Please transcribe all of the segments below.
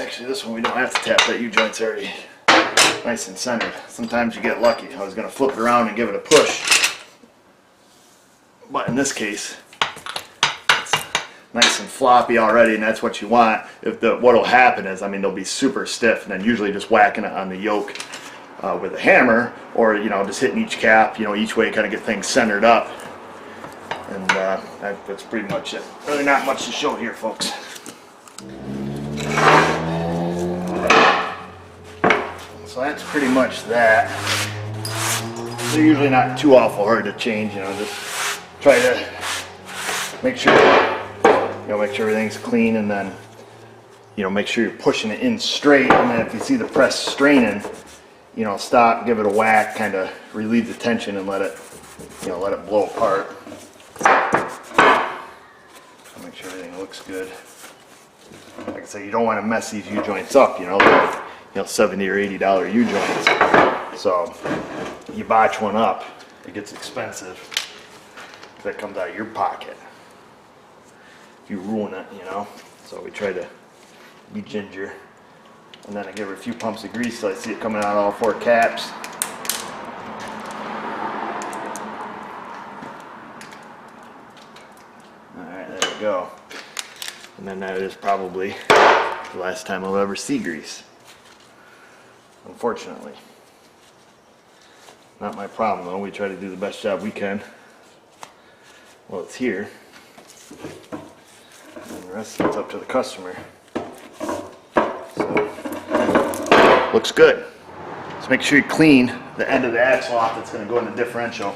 Actually, this one we don't have to tap. That U-joint's already nice and centered. Sometimes you get lucky. I was going to flip it around and give it a push, but in this case, it's nice and floppy already, and that's what you want. What'll happen is, I mean, they'll be super stiff, and then usually just whacking it on the yoke with a hammer, or just hitting each cap, each way, kind of get things centered up, and that's pretty much it. Really not much to show here, folks. So that's pretty much that. They're usually not too awful hard to change, just try to make sure, make sure everything's clean, and then, make sure you're pushing it in straight, and then if you see the press straining, stop, give it a whack, kind of relieve the tension, and let it blow apart. Make sure everything looks good. Like I said, you don't want to mess these U-joints up, $70 or $80 U-joints. So you botch one up, it gets expensive. That comes out of your pocket if you ruin it, So we try to be ginger. And then I give her a few pumps of grease so I see it coming out of all 4 caps. Alright, there we go. And then that is probably the last time I'll ever see grease. Unfortunately. Not my problem though, we try to do the best job we can. Well, it's here. And the rest of it's up to the customer. So, looks good. So make sure you clean the end of the axle off that's going to go in the differential.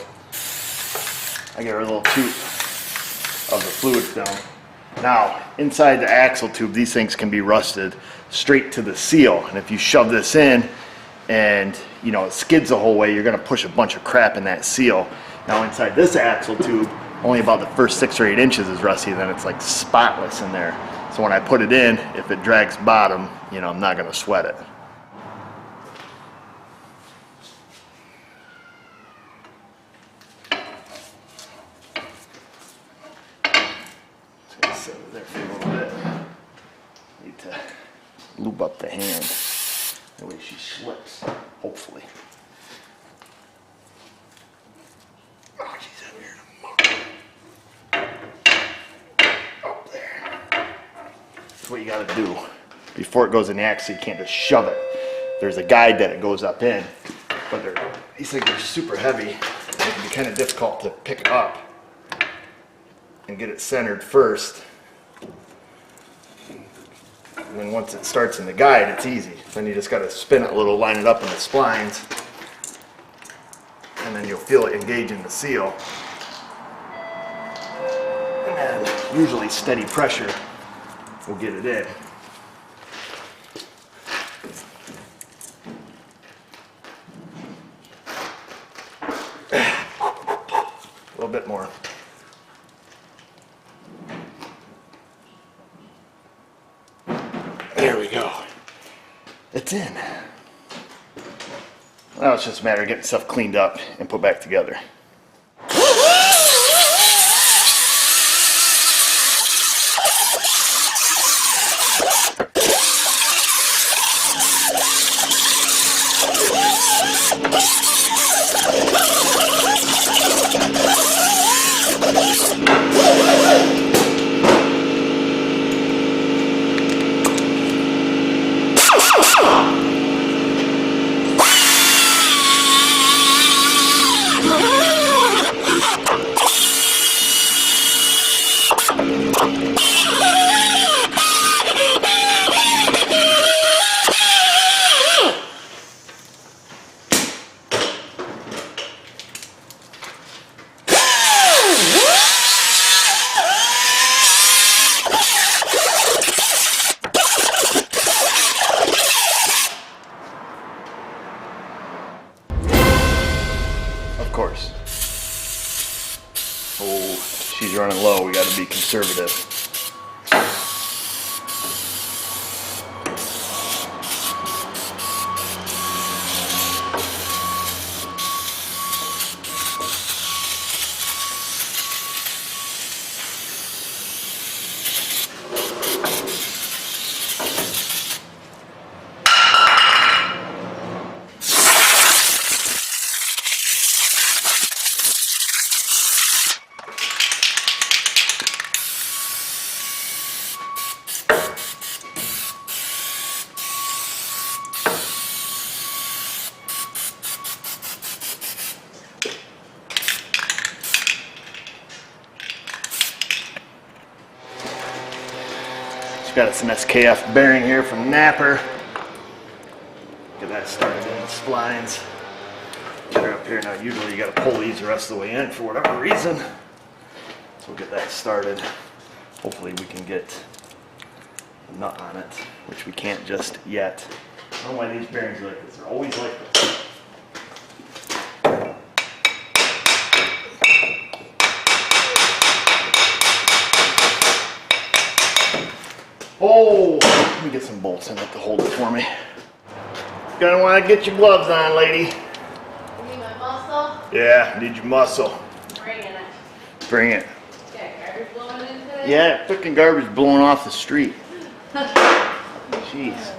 I get a little tube of the fluid film. Now, inside the axle tube, these things can be rusted straight to the seal. And if you shove this in and, it skids the whole way, you're going to push a bunch of crap in that seal. Now, inside this axle tube, only about the first 6 or 8 inches is rusty, then it's like spotless in there. So when I put it in, if it drags bottom, I'm not going to sweat it. Sit there for a little bit. Need to lube up the hand. That way she slips, hopefully. Oh, she's in here. Up there. That's what you gotta do. Before it goes in the axle, you can't just shove it. There's a guide that it goes up in, but these things are super heavy. It can be kind of difficult to pick up and get it centered first. And then once it starts in the guide, it's easy. Then you just got to spin it a little, line it up in the splines, and then you'll feel it engage in the seal. And then usually steady pressure will get it in. A little bit more. There we go. It's in. Now it's just a matter of getting stuff cleaned up and put back together. Of course. Oh, she's running low. We got to be conservative. Just got us an SKF bearing here from Napper. Get that started in the splines. Get her up here. Now usually you got to pull these the rest of the way in for whatever reason. So we'll get that started. Hopefully we can get a nut on it, which we can't just yet. I don't know why these bearings are like this. They're always like this. Oh, let me get some bolts in it to hold it for me. Gonna want to get your gloves on, lady. You need my muscle? Yeah, need your muscle. Bringing it. Bring it. Okay, garbage blowing in today? Yeah, freaking garbage blowing off the street. Jeez.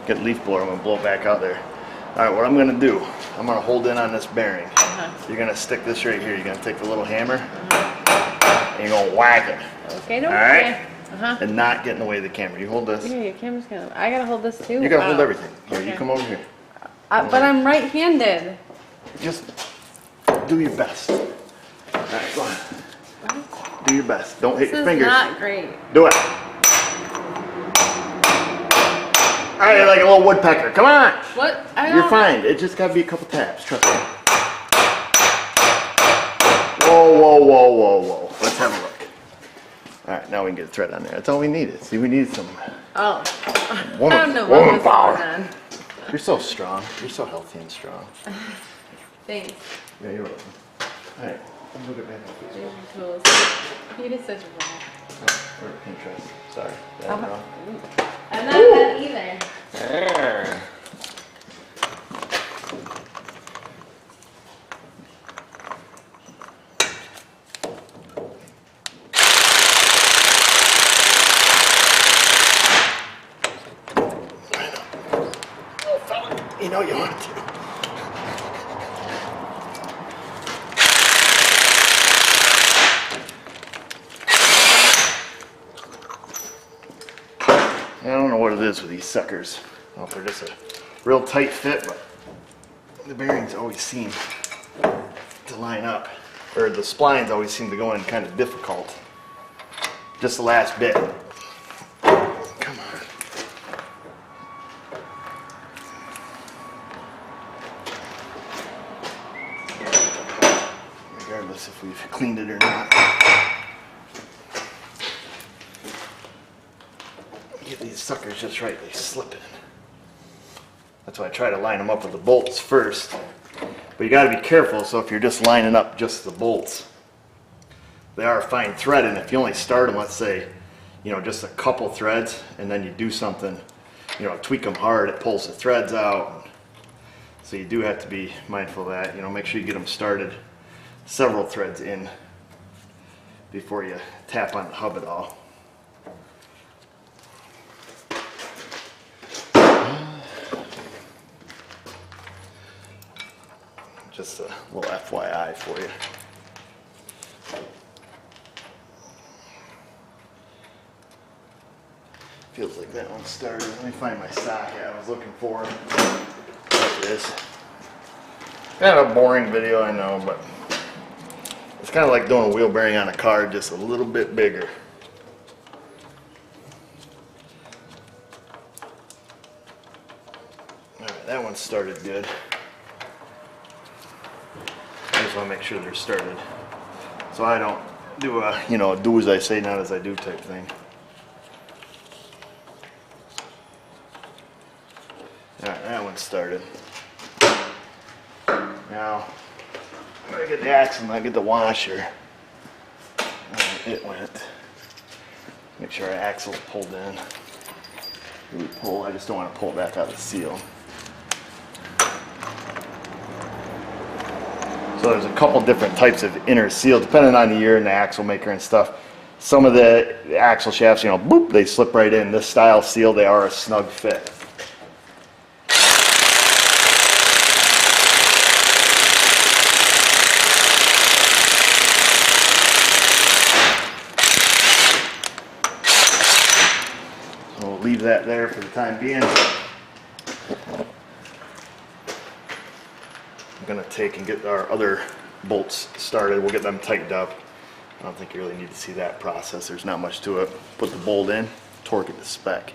Get a leaf blower, I'm gonna blow it back out there. All right, what I'm gonna do, I'm gonna hold in on this bearing. You're gonna stick this right here. You're gonna take the little hammer and you're gonna whack it. Okay, no. All right? And not get in the way of the camera. You hold this. Yeah, your camera's gonna. I gotta hold this too. You gotta hold everything. Here, Okay. you come over here. But I'm right-handed. Just do your best. All right, go on. What? Do your best. Don't hit This your is fingers. not great. Do it. All right, you're like a little woodpecker. Come on. What? You're fine. It just gotta be a couple taps. Trust me. Whoa, whoa, whoa, whoa, whoa. Let's have a look. All right, now we can get a thread on there. That's all we needed. See, we needed some Oh. woman, I don't know woman what was power. going on. You're so strong. You're so healthy and strong. Thanks. Yeah, you're welcome. All right, let's look at that. Here's your tools. You did such a ball. Or Pinterest. Sorry. That was wrong. I'm not that either. There. You know you want to. I don't know what it is with these suckers. I don't know if they're just a real tight fit, but the bearings always seem to line up, or the splines always seem to go in kind of difficult. Just the last bit. Come on. Regardless if we've cleaned it or not. Get these suckers just right, they slip in. That's why I try to line them up with the bolts first. But you gotta be careful, so if you're just lining up just the bolts, they are fine thread, and if you only start them, let's say, you know, just a couple threads, and then you do something, you know, tweak them hard, it pulls the threads out. So you do have to be mindful of that. You know, make sure you get them started several threads in before you tap on the hub at all. Just a little FYI for you. Feels like that one started. Let me find my socket I was looking for. There it is. Kind of a boring video, I know, but it's kind of like doing a wheel bearing on a car, just a little bit bigger. Alright, that one started good. I just want to make sure they're started, so I don't do a, you know, do as I say, not as I do type thing. Alright, that one started. Now, I'm going to get the axle and I get the washer. And it went. Make sure our axle's pulled in. We pull, I just don't want to pull it back out of the seal. So there's a couple different types of inner seal, depending on the year and the axle maker and stuff. Some of the axle shafts, you know, boop, they slip right in. This style seal, they are a snug fit. So we'll leave that there for the time being. I'm going to take and get our other bolts started. We'll get them tightened up. I don't think you really need to see that process. There's not much to it. Put the bolt in, torque it to spec.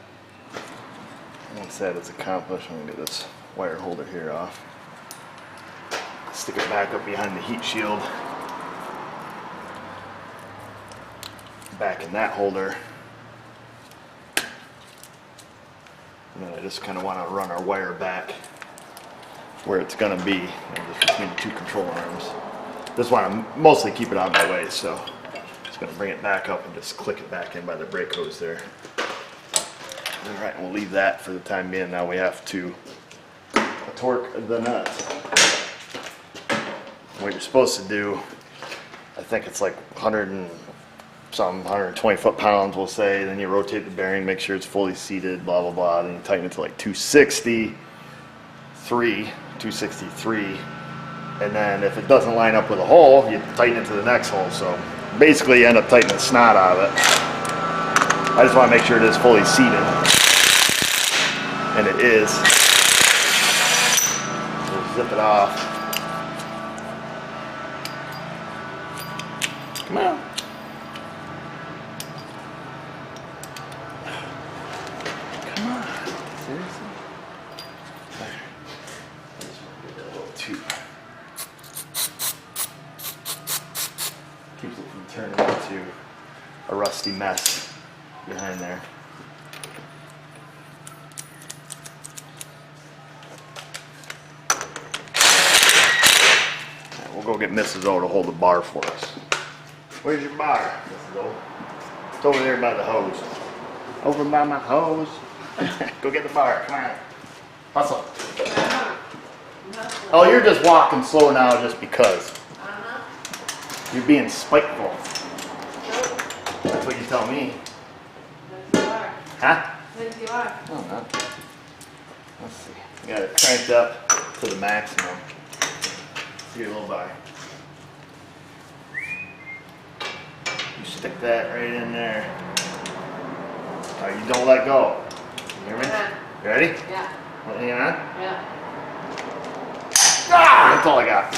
Once that is accomplished, I'm gonna get this wire holder here off. Stick it back up behind the heat shield. Back in that holder. And then I just kind of want to run our wire back where it's going to be, just between the two control arms. Just want to mostly keep it out of my way, so just going to bring it back up and just click it back in by the brake hose there. All right, we'll leave that for the time being. Now we have to torque the nut. What you're supposed to do, I think it's like 120 foot-pounds, we'll say. Then you rotate the bearing, make sure it's fully seated, blah, blah, blah. Then you tighten it to like 263. And then if it doesn't line up with a hole, you tighten it to the next hole. So basically you end up tightening the snot out of it. I just want to make sure it is fully seated. And it is. We'll zip it off. Come on. Come on. Seriously? There. I just want to give it a little tube. Keeps it from turning into a rusty mess behind there. Right, we'll go get Mrs.O to hold the bar for us. Where's your bar, Mrs.O? It's over there by the hose. Over by my hose. Go get the bar. Come on. Hustle. Oh, you're just walking slow now just because. You're being spiteful. That's what you tell me. Yes, you are. Huh? Yes, you are. Oh, no. Let's see. You got it cranked up to the maximum. See your little bar. You stick that right in there. All right, you don't let go. You hear me? Yeah. You ready? Yeah. Hang on. Yeah. Ah! That's all I got.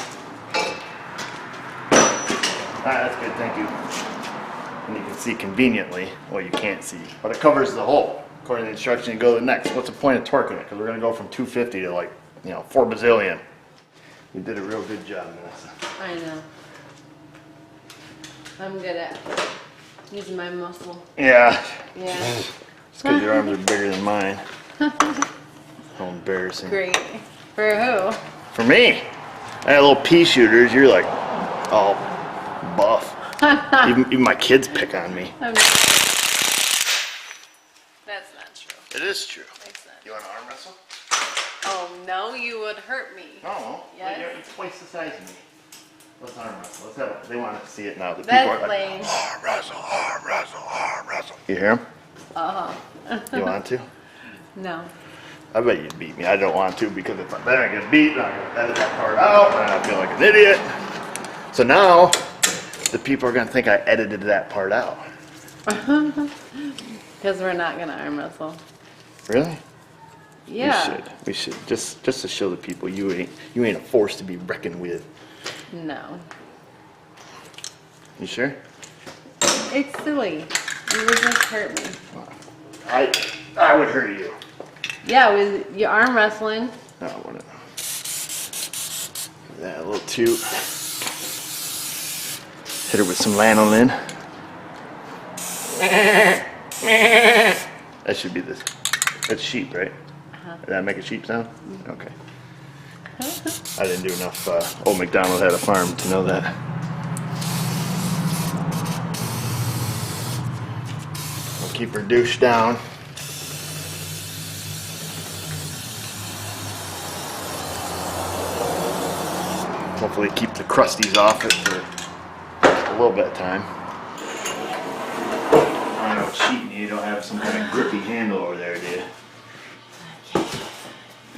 Alright, that's good, thank you. And you can see conveniently, well you can't see, but it covers the hole. According to the instruction, you go to the next. What's the point of torquing it? Because we're going to go from 250 to like, 4 bazillion. You did a real good job, Vanessa. I know. I'm good at using my muscle. Yeah. Yeah. It's because your arms are bigger than mine. How embarrassing. Great. For who? For me. I had little pea shooters. You're like, all buff. even my kids pick on me. That's not true. It is true. That's not You want to arm wrestle? Oh, no, you would hurt me. No. Yes. You're twice the size of me. Let's arm wrestle. Let's have it. They want to see it now. The That's people are like, lame. arm wrestle, arm wrestle, arm wrestle. You hear them? Uh-huh. You want to? No. I bet you'd beat me. I don't want to because if I get beat, I'm going to edit that part out and I feel like an idiot. So now, the people are going to think I edited that part out. Because we're not going to arm wrestle. Really? Yeah. We should. Just to show the people you ain't a force to be reckoned with. No. You sure? It's silly. You would just hurt me. I would hurt you. Yeah, with your arm wrestling. No, I wouldn't. That little toot. Hit her with some lanolin. That should be this. That's sheep, right? Did that make a sheep sound? Okay. I didn't do enough. Old MacDonald had a farm to know that. We'll keep her douche down. Hopefully keep the crusties off it for a little bit of time. I know, cheating, you don't have some kind of grippy handle over there, do you?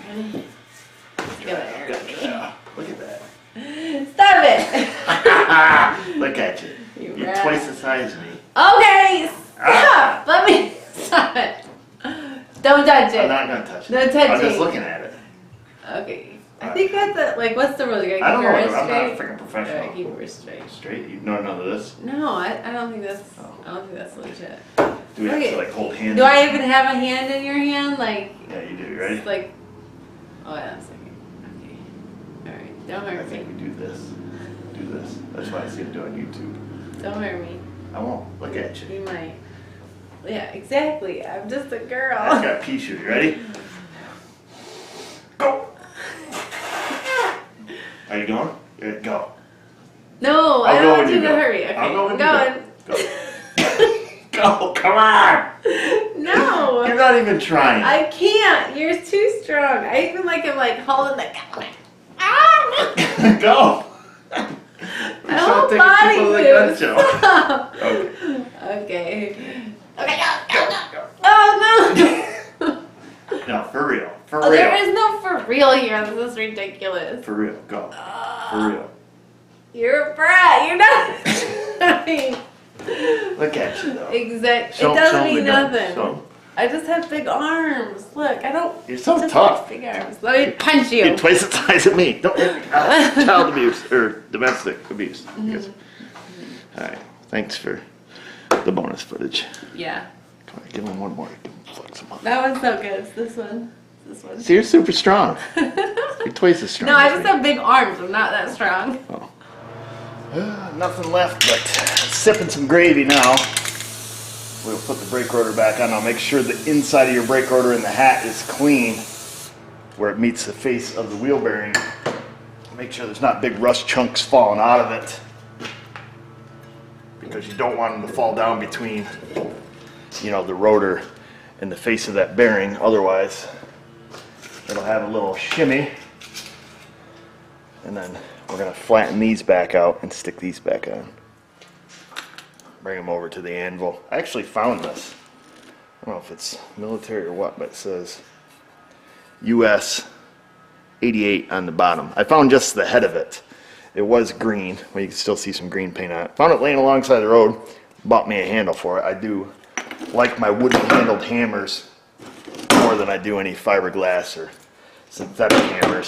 Ready? It's gonna hurt me. Yeah, look at that. Stop it! Look at you. You're rat. twice the size of me. Okay, stop! Let me stop it. Don't touch it. I'm not gonna touch it. No touching. I'm just looking at it. Okay. I think that's it. Like, what's the rule? You gotta I don't keep know. your I'm wrist not a straight. freaking professional. Keep your wrist straight. Straight? You know none of this? No, I don't think that's. Oh. I don't think that's legit. Do we have to like hold hands? Do I even have a hand in your hand? Like. Yeah, you do. You ready? It's like. Oh yeah, a second. Okay. All right. Don't I hurt think me. we do this. Do this. That's why I see it do on YouTube. Don't hurt me. I won't. Look at you. You might. Yeah, exactly. I'm just a girl. I got pea shoes. You ready? Go. Are you going? Go. No, I I'll go don't when want you you to go. hurry. Okay, I'll go when I'm you going. Go. Go. Come on. No. You're not even trying. I can't. You're too strong. I even like am like holding the gun. Ah! Go. My whole body moves. Stop. Okay. Okay. Okay. Go. Oh no. No, for real. For Oh, real. there is no for real here. This is ridiculous. For real. Go. For real. You're a brat. You're not. I mean, Look at you though. exactly. Show- It doesn't show me mean that. nothing. Show. I just have big arms. Look, I don't. You're so just tough. Big arms. Let me punch you. You're twice the size of me. Don't hit me. Child abuse or domestic abuse. Yes. All right. Thanks for the bonus footage. Yeah. Come on, give him one more. Give him flex him up. That one's so good. It's this one. This one. See, you're super strong. You're twice as strong. No, I as just me. have big arms. I'm not that strong. Oh. Nothing left but sipping some gravy now. We'll put the brake rotor back on. I'll make sure the inside of your brake rotor and the hat is clean where it meets the face of the wheel bearing. Make sure there's not big rust chunks falling out of it because you don't want them to fall down between, you know, the rotor and the face of that bearing. Otherwise, it'll have a little shimmy. And then we're gonna flatten these back out and stick these back on. Bring them over to the anvil. I actually found this. I don't know if it's military or what, but it says US 88 on the bottom. I found just the head of it. It was green. Well, you can still see some green paint on it. Found it laying alongside the road. Bought me a handle for it. I do like my wooden handled hammers more than I do any fiberglass or synthetic hammers.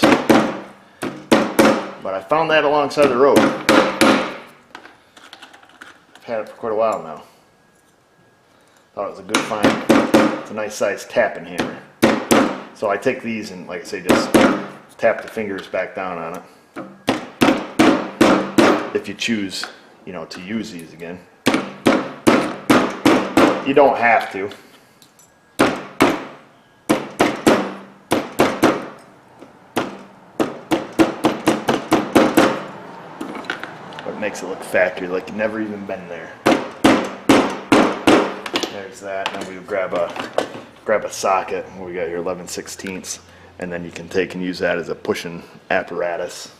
But I found that alongside the road. Had it for quite a while now. Thought it was a good find. It's a nice sized tapping hammer. So I take these and, like I say, just tap the fingers back down on it. If you choose, you know, to use these again. You don't have to. But it makes it look factory, like you've never even been there. There's that, and then we would grab a socket. We got here 11/16, and then you can take and use that as a pushing apparatus,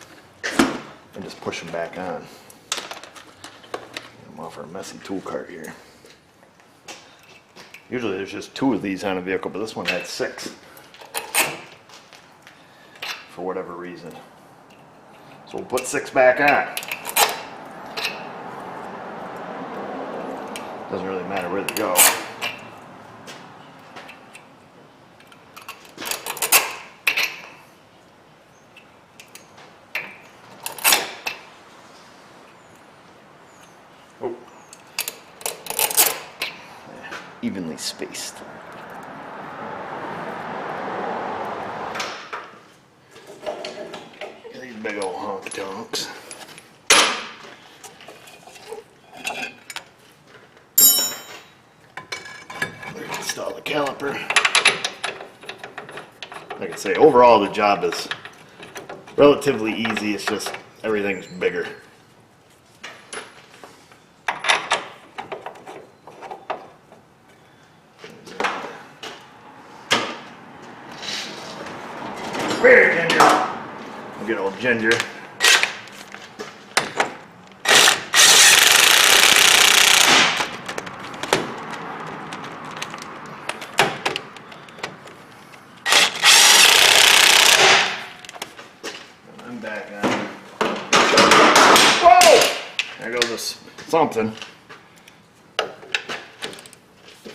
and just push them back on. I'm off our messy tool cart here. Usually there's just 2 of these on a vehicle, but this one had 6 for whatever reason. So we'll put 6 back on. Doesn't really matter where they go. Oh. Evenly spaced. These big old honky tonks. Install the caliper. Like I say, overall the job is relatively easy. It's just everything's bigger. Here, Ginger. Good old Ginger. I'm back on. Whoa! There goes this something.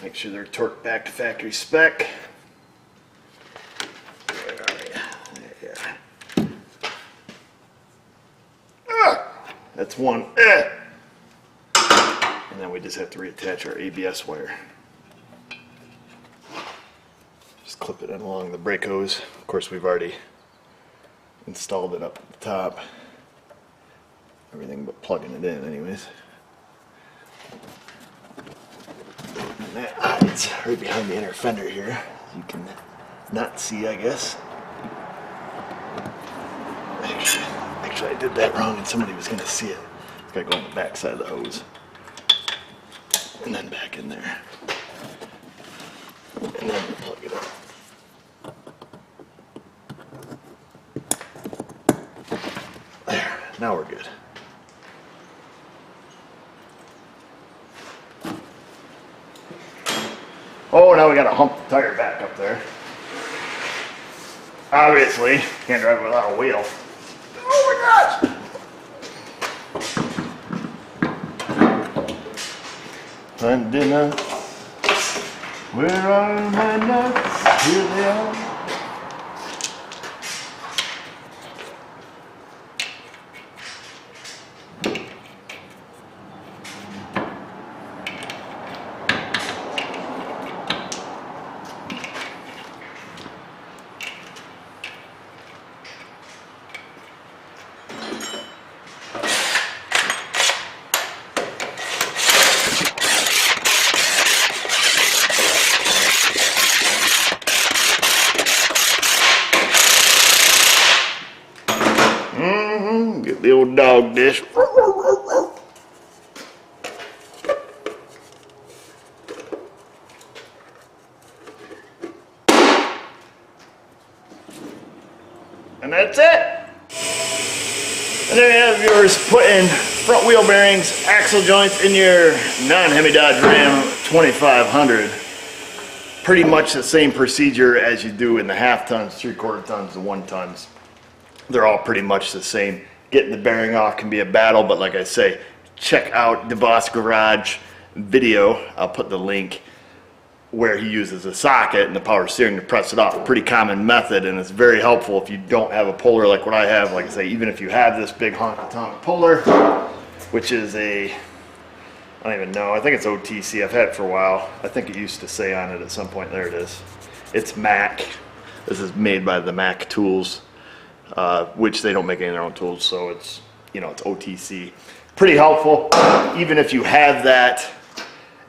Make sure they're torqued back to factory spec. Where are you? There you are. one. And then we just have to reattach our ABS wire. Just clip it in along the brake hose. Of course, we've already installed it up at the top. Everything but plugging it in anyways. And that hides right behind the inner fender here. You can not see, I guess. Actually, I did that wrong and somebody was going to see it. It's got to go on the back side of the hose. And then back in there. And then plug it up. There, now we're good. Oh, now we got to hump the tire back up there. Obviously, can't drive it without a wheel. Oh my gosh! Finding nuts. Where are my nuts? Here they are. Get the old dog dish. And that's it. And there you have yours putting front wheel bearings, axle joints in your non-Hemi Dodge Ram 2500. Pretty much the same procedure as you do in the half tons, 3/4 tons, the 1 tons. They're all pretty much the same. Getting the bearing off can be a battle, but like I say, check out DeVos Garage video. I'll put the link where he uses a socket and the power steering to press it off. Pretty common method, and it's very helpful if you don't have a puller like what I have. Like I say, even if you have this big honky-tonk puller, which is I don't even know, I think it's OTC. I've had it for a while. I think it used to say on it at some point. There it is. It's Mac. This is made by the Mac tools. Which they don't make any of their own tools, so it's, you know, it's OTC. Pretty helpful. Even if you have that,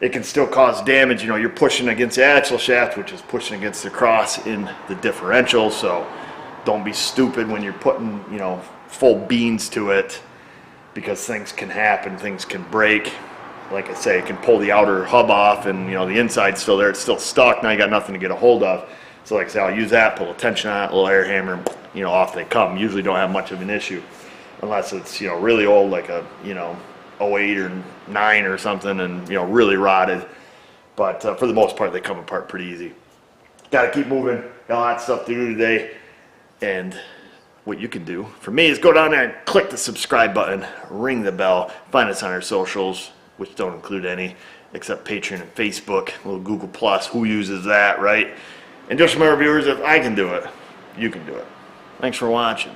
it can still cause damage. You know, you're pushing against the axle shaft, which is pushing against the cross in the differential, so don't be stupid when you're putting, you know, full beans to it, because things can happen, things can break. Like I say, it can pull the outer hub off and, you know, the inside's still there, it's still stuck, now you got nothing to get a hold of. So like I say, I'll use that, pull a tension on it, a little air hammer, you know, off they come. Usually don't have much of an issue unless it's, you know, really old, like a, you know, 08 or 9 or something, and, you know, really rotted. But for the most part, they come apart pretty easy. Got to keep moving. Got a lot of stuff to do today. And what you can do for me is go down there and click the subscribe button, ring the bell, find us on our socials, which don't include any except Patreon and Facebook, a little Google Plus. Who uses that, right? And just remember, viewers, if I can do it, you can do it. Thanks for watching.